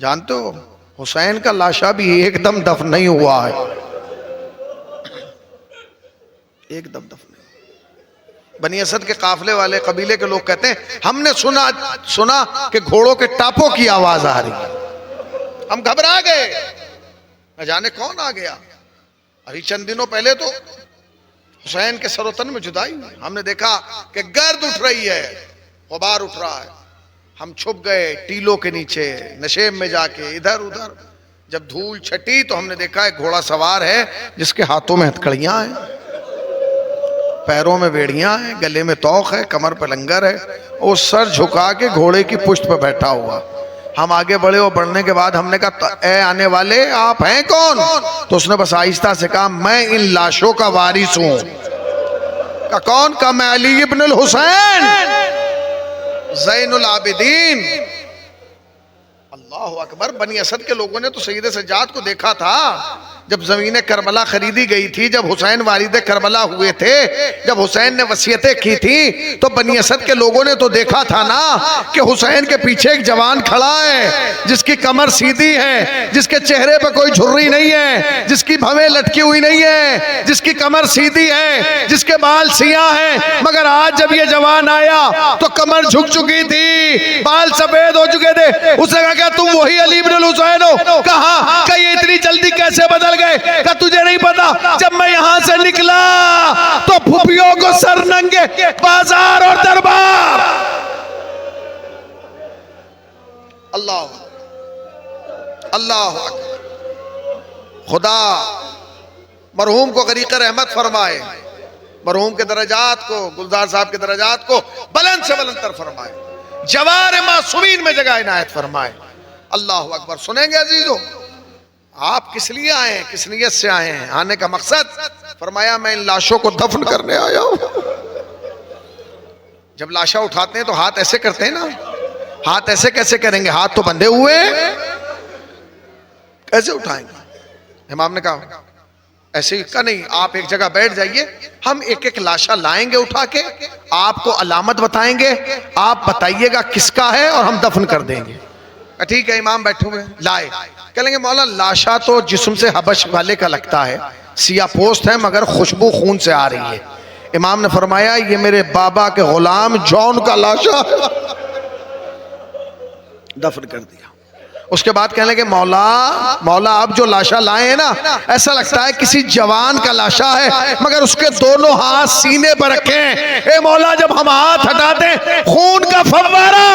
جانتے ہو حسین کا لاشا بھی ایک دم دفن نہیں ہوا ہے، ایک دم دفن نہیں۔ بنی اسد کے قافلے والے قبیلے کے لوگ کہتے ہیں ہم نے سنا کہ گھوڑوں کے ٹاپوں کی آواز آ رہی ہے، ہم گھبرا گئے، نہ جانے کون آ گیا۔ ابھی چند دنوں پہلے تو حسین کے سر و تن میں جدائی ہوئی، ہم نے دیکھا کہ گرد اٹھ رہی ہے، غبار اٹھ رہا ہے، ہم چھپ گئے ٹیلوں کے نیچے نشیب میں جا کے ادھر ادھر۔ جب دھول چھٹی تو ہم نے دیکھا ایک گھوڑا سوار ہے جس کے ہاتھوں میں ہتھکڑیاں ہیں، پیروں میں بیڑیاں ہیں، گلے میں توق ہے، کمر پہ لنگر ہے، وہ سر جھکا کے گھوڑے کی پشت پہ بیٹھا ہوا۔ ہم آگے بڑھے اور بڑھنے کے بعد ہم نے کہا اے آنے والے آپ ہیں کون؟ تو اس نے بس آہستہ سے کہا میں ان لاشوں کا وارث ہوں۔ کہا کون؟ کہا میں علی ابن الحسین زین العابدین۔ اللہ اکبر۔ بنی اسد کے لوگوں نے تو سید سجاد کو دیکھا تھا جب زمین کربلا خریدی گئی تھی، جب حسین والد کربلا ہوئے تھے، جب حسین نے وصیتیں کی تھی تو بنی اسد کے لوگوں نے تو دیکھا تھا نا کہ حسین کے پیچھے ایک جوان کھڑا ہے جس کی کمر سیدھی ہے، جس کے چہرے پہ کوئی جھرری نہیں ہے، جس کی بھویں لٹکی ہوئی نہیں ہے، جس کی کمر سیدھی ہے، جس کے بال سیاہ ہیں۔ مگر آج جب یہ جوان آیا تو کمر جھک چکی تھی، بال سفید ہو چکے تھے۔ اس نے کہا کہ تم وہی علی ابن الحسین ہو؟ کہا کہ یہ اتنی جلدی کیسے بدل گئے؟ کہ تجھے نہیں پتا جب میں یہاں سے نکلا تو پھپھیوں کو سر ننگے بازار اور دربار۔ اللہ اللہ خدا مرحوم کو غریق رحمت فرمائے، مرحوم کے درجات کو، گلزار صاحب کے درجات کو بلند سے بلند تر فرمائے، جوار معصومین میں جگہ عنایت فرمائے۔ اللہ اکبر۔ سنیں گے عزیزو، آپ کس لیے آئے ہیں، کس نیت سے آئے ہیں؟ آنے کا مقصد فرمایا میں ان لاشوں کو دفن کرنے آیا ہوں۔ جب لاشا اٹھاتے ہیں تو ہاتھ ایسے کرتے ہیں نا، ہاتھ ایسے کیسے کریں گے؟ ہاتھ تو بندھے ہوئے ہیں، کیسے اٹھائیں گے؟ امام نے کہا ایسے ہی کا نہیں، آپ ایک جگہ بیٹھ جائیے، ہم ایک ایک لاشا لائیں گے اٹھا کے، آپ کو علامت بتائیں گے، آپ بتائیے گا کس کا ہے اور ہم دفن کر دیں گے۔ ٹھیک ہے، امام بیٹھے ہوئے لائے، کہہ لیں گے مولا لاشا تو جسم سے حبش والے کا لگتا ہے، سیاہ پوست ہے مگر خوشبو خون سے آ رہی ہے۔ امام نے فرمایا یہ میرے بابا کے غلام جون کا لاشا ہے، دفن کر دیا۔ اس کے بعد کہنے لگے مولا اب جو لاشا لائے ہیں نا ایسا لگتا ہے کسی جوان کا لاشا ہے مگر اس کے دونوں ہاتھ سینے پر رکھے ہیں۔ اے مولا جب ہم ہاتھ ہٹاتے ہیں خون کا فوارہ۔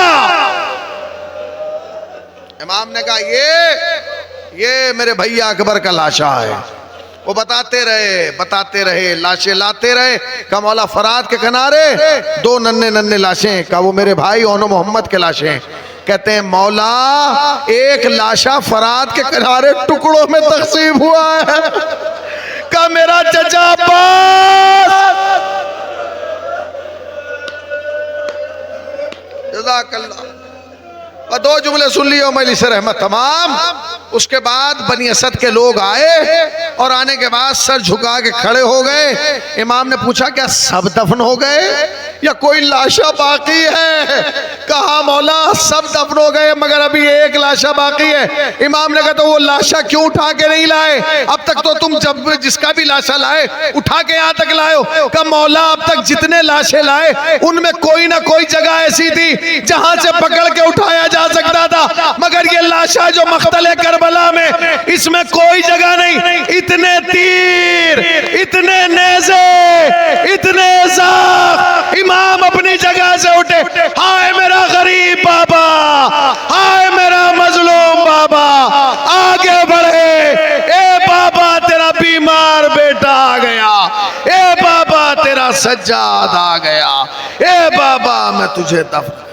امام نے کہا یہ میرے بھیا اکبر کا لاشا ہے۔ وہ بتاتے رہے لاشیں لاتے رہے۔ کہا مولا فرات کے کنارے دو ننھے لاشیں، کہا وہ میرے بھائی اون محمد کے لاشیں۔ کہتے ہیں مولا ایک لاشا فرات کے کنارے ٹکڑوں میں تقسیم ہوا ہے، کہا میرا چچا عباس۔ جزاک اللہ۔ اور دو جملے سن لیے مجلس رحمت تمام۔ اس کے بعد بنی اسد کے لوگ آئے اور آنے کے بعد سر جھکا کے کھڑے ہو گئے۔ امام نے پوچھا کیا سب دفن ہو گئے یا کوئی لاشا باقی ہے؟ کہا مولا سب دفن ہو گئے مگر ابھی ایک لاشا باقی ہے۔ امام نے کہا تو وہ لاشا کیوں اٹھا کے نہیں لائے؟ اب تک تو تم جب جس کا بھی لاشا لائے اٹھا کے یہاں تک لائے ہو۔ کہا مولا اب تک جتنے لاشیں لائے ان میں کوئی نہ کوئی جگہ ایسی تھی جہاں سے پکڑ کے اٹھایا جا سکتا تھا، مگر یہ لاشا جو مقتل کربلا میں اس میں کوئی جگہ نہیں۔ اتنے تیر، اتنے نیزے، اتنے زخم۔ امام اپنی جگہ سے اٹھے، ہائے میرا غریب بابا، ہائے میرا مظلوم بابا، آگے بڑھے۔ اے بابا تیرا بیمار بیٹا آ گیا، اے بابا تیرا سجاد آ گیا، اے بابا میں تجھے دفن